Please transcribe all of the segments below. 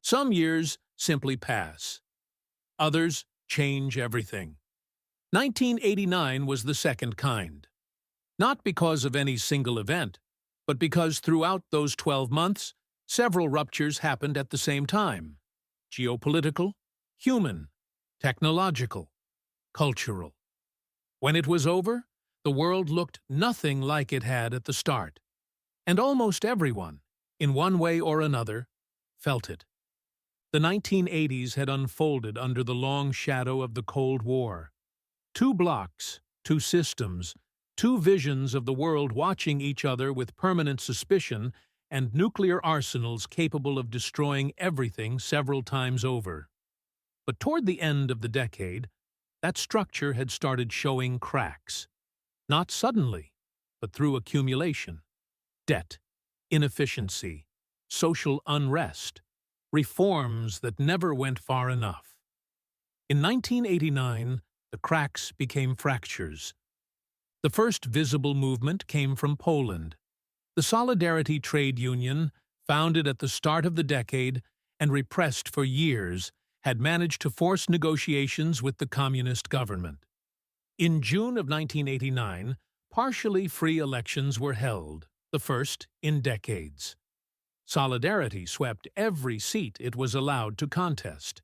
Some years simply pass. Others change everything. 1989 was the second kind. Not because of any single event, but because throughout those 12 months, several ruptures happened at the same time: geopolitical, human, technological, cultural. When it was over, the world looked nothing like it had at the start, and almost everyone, in one way or another, felt it. The 1980s had unfolded under the long shadow of the Cold War. Two blocks, two systems, two visions of the world watching each other with permanent suspicion, and nuclear arsenals capable of destroying everything several times over. But toward the end of the decade, that structure had started showing cracks. Not suddenly, but through accumulation. Debt, inefficiency, social unrest, reforms that never went far enough. In 1989, the cracks became fractures. The first visible movement came from Poland. The Solidarity Trade Union, founded at the start of the decade and repressed for years, had managed to force negotiations with the communist government. In June of 1989, partially free elections were held, the first in decades. Solidarity swept every seat it was allowed to contest.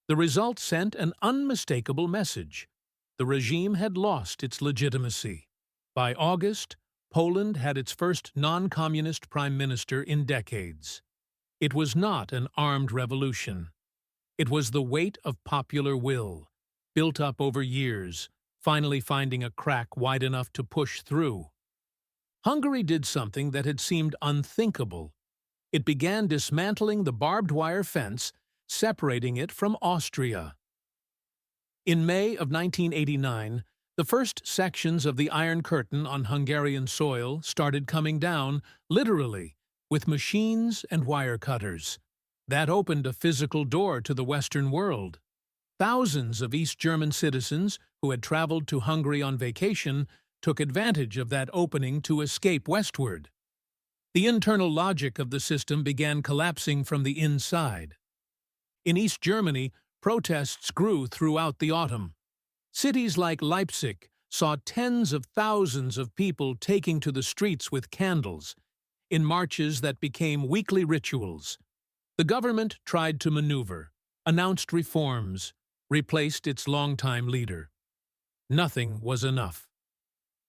The result sent an unmistakable message. The regime had lost its legitimacy. By August, Poland had its first non-communist prime minister in decades. It was not an armed revolution. It was the weight of popular will, built up over years, finally finding a crack wide enough to push through. Hungary did something that had seemed unthinkable. It began dismantling the barbed wire fence, separating it from Austria. In May of 1989, the first sections of the Iron Curtain on Hungarian soil started coming down, literally, with machines and wire cutters. That opened a physical door to the Western world. Thousands of East German citizens who had traveled to Hungary on vacation took advantage of that opening to escape westward. The internal logic of the system began collapsing from the inside. In East Germany, protests grew throughout the autumn. Cities like Leipzig saw tens of thousands of people taking to the streets with candles, in marches that became weekly rituals. The government tried to maneuver, announced reforms, replaced its longtime leader. Nothing was enough.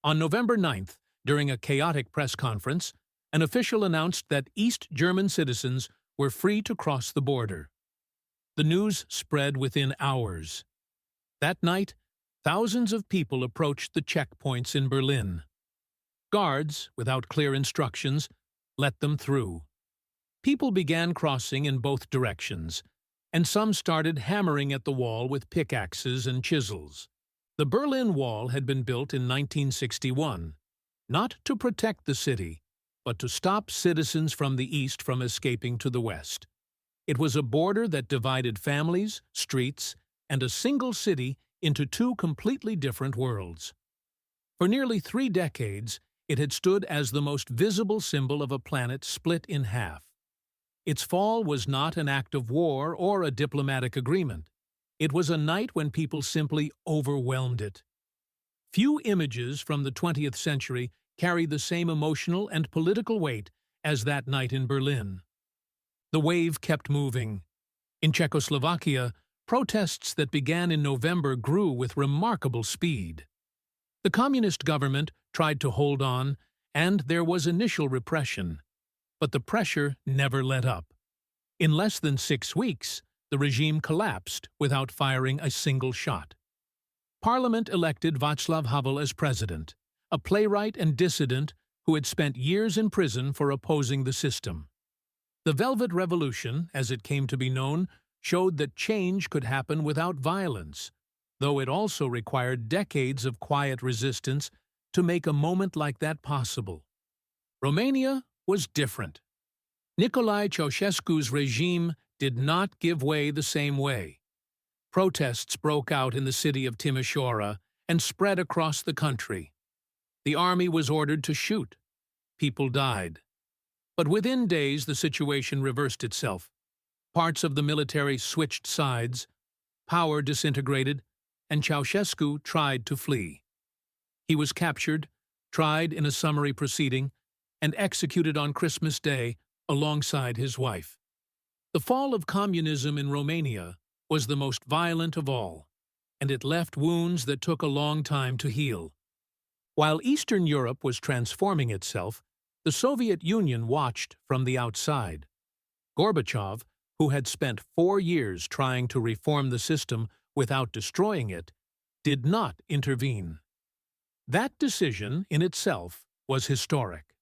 On November 9th, during a chaotic press conference, an official announced that East German citizens were free to cross the border. The news spread within hours. That night, thousands of people approached the checkpoints in Berlin. Guards, without clear instructions, let them through. People began crossing in both directions, and some started hammering at the wall with pickaxes and chisels. The Berlin Wall had been built in 1961, not to protect the city, but to stop citizens from the east from escaping to the west. It was a border that divided families, streets, and a single city into two completely different worlds. For nearly 3 decades, it had stood as the most visible symbol of a planet split in half. Its fall was not an act of war or a diplomatic agreement. It was a night when people simply overwhelmed it. Few images from the 20th century carry the same emotional and political weight as that night in Berlin. The wave kept moving. In Czechoslovakia, protests that began in November grew with remarkable speed. The communist government tried to hold on, and there was initial repression. But the pressure never let up. In less than 6 weeks, the regime collapsed without firing a single shot. Parliament elected Václav Havel as president, a playwright and dissident who had spent years in prison for opposing the system. The Velvet Revolution, as it came to be known, showed that change could happen without violence, though it also required decades of quiet resistance to make a moment like that possible. Romania was different. Nicolae Ceaușescu's regime did not give way the same way. Protests broke out in the city of Timișoara and spread across the country. The army was ordered to shoot. People died. But within days the situation reversed itself. Parts of the military switched sides, power disintegrated, and Ceaușescu tried to flee. He was captured, tried in a summary proceeding, and executed on Christmas Day alongside his wife. The fall of communism in Romania was the most violent of all, and it left wounds that took a long time to heal. While Eastern Europe was transforming itself, the Soviet Union watched from the outside. Gorbachev, who had spent 4 years trying to reform the system without destroying it, did not intervene. That decision, in itself, was historic.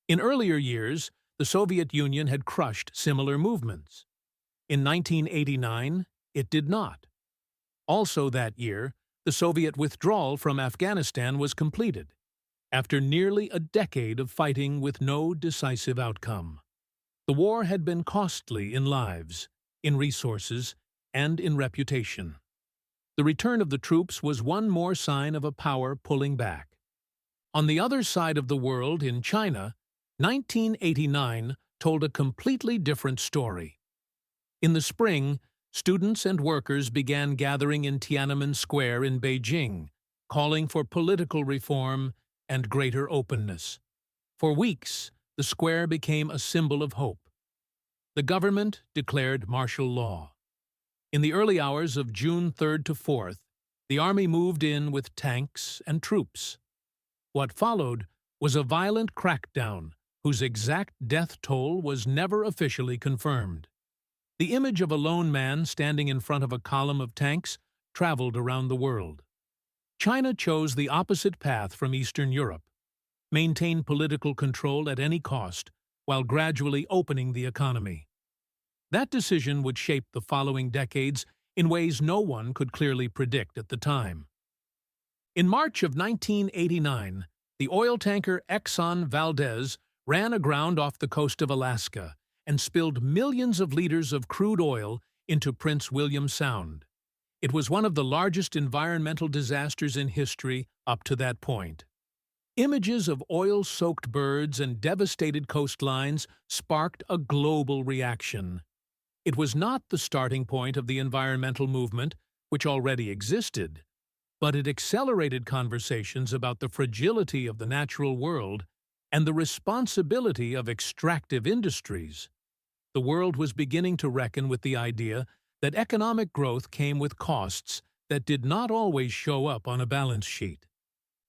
In earlier years, the Soviet Union had crushed similar movements. In 1989, it did not. Also that year, the Soviet withdrawal from Afghanistan was completed, after nearly a decade of fighting with no decisive outcome. The war had been costly in lives, in resources, and in reputation. The return of the troops was one more sign of a power pulling back. On the other side of the world, in China, 1989 told a completely different story. In the spring, students and workers began gathering in Tiananmen Square in Beijing, calling for political reform and greater openness. For weeks, the square became a symbol of hope. The government declared martial law. In the early hours of June 3rd to 4th, the army moved in with tanks and troops. What followed was a violent crackdown whose exact death toll was never officially confirmed. The image of a lone man standing in front of a column of tanks traveled around the world. China chose the opposite path from Eastern Europe, maintain political control at any cost, while gradually opening the economy. That decision would shape the following decades in ways no one could clearly predict at the time. In March of 1989, the oil tanker Exxon Valdez ran aground off the coast of Alaska and spilled millions of liters of crude oil into Prince William Sound. It was one of the largest environmental disasters in history up to that point. Images of oil-soaked birds and devastated coastlines sparked a global reaction. It was not the starting point of the environmental movement, which already existed, but it accelerated conversations about the fragility of the natural world and the responsibility of extractive industries. The world was beginning to reckon with the idea that economic growth came with costs that did not always show up on a balance sheet.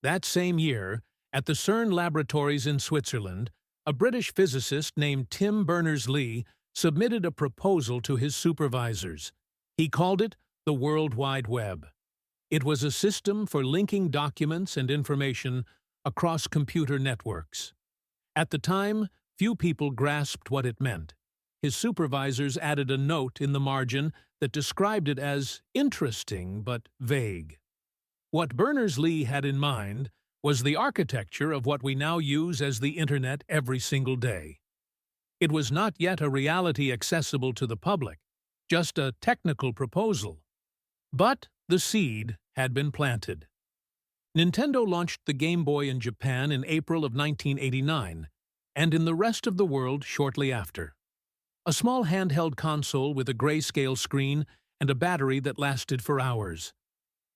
That same year, at the CERN laboratories in Switzerland, a British physicist named Tim Berners-Lee submitted a proposal to his supervisors. He called it the World Wide Web. It was a system for linking documents and information across computer networks. At the time, few people grasped what it meant. His supervisors added a note in the margin that described it as interesting but vague. What Berners-Lee had in mind was the architecture of what we now use as the Internet every single day. It was not yet a reality accessible to the public, just a technical proposal. But the seed had been planted. Nintendo launched the Game Boy in Japan in April of 1989, and in the rest of the world shortly after. A small handheld console with a grayscale screen and a battery that lasted for hours.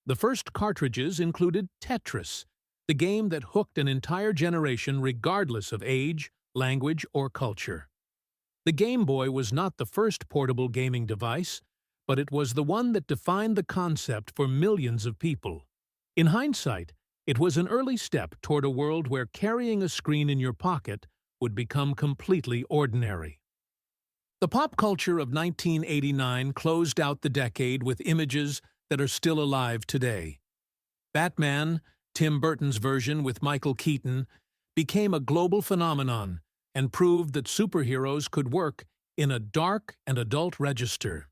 The first cartridges included Tetris, the game that hooked an entire generation regardless of age, language, or culture. The Game Boy was not the first portable gaming device, but it was the one that defined the concept for millions of people. In hindsight, it was an early step toward a world where carrying a screen in your pocket would become completely ordinary. The pop culture of 1989 closed out the decade with images that are still alive today. Batman, Tim Burton's version with Michael Keaton, became a global phenomenon and proved that superheroes could work in a dark and adult register.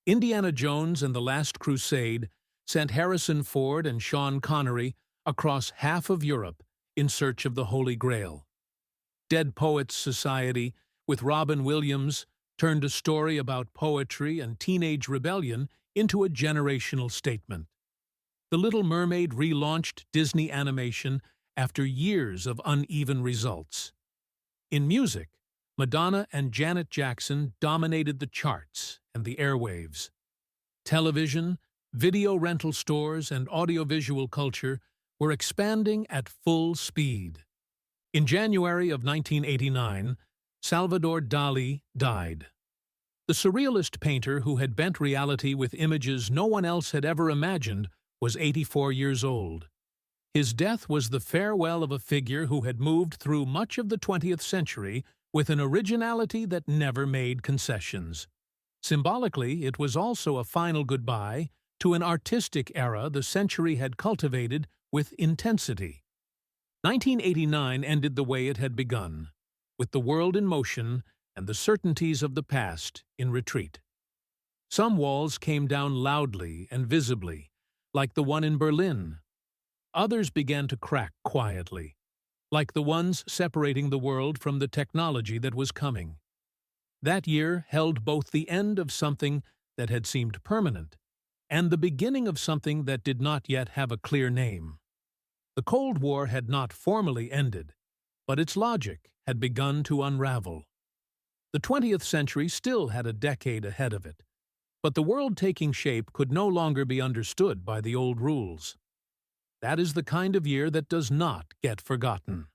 Indiana Jones and the Last Crusade sent Harrison Ford and Sean Connery across half of Europe in search of the Holy Grail. Dead Poets Society, with Robin Williams, turned a story about poetry and teenage rebellion into a generational statement. The Little Mermaid relaunched Disney animation after years of uneven results. In music, Madonna and Janet Jackson dominated the charts and the airwaves. Television, video rental stores, and audiovisual culture were expanding at full speed. In January of 1989, Salvador Dali died. The surrealist painter who had bent reality with images no one else had ever imagined was 84 years old. His death was the farewell of a figure who had moved through much of the 20th century with an originality that never made concessions. Symbolically, it was also a final goodbye to an artistic era the century had cultivated with intensity. 1989 ended the way it had begun, with the world in motion and the certainties of the past in retreat. Some walls came down loudly and visibly, like the one in Berlin. Others began to crack quietly, like the ones separating the world from the technology that was coming. That year held both the end of something that had seemed permanent and the beginning of something that did not yet have a clear name. The Cold War had not formally ended, but its logic had begun to unravel. The 20th century still had a decade ahead of it, but the world taking shape could no longer be understood by the old rules. That is the kind of year that does not get forgotten.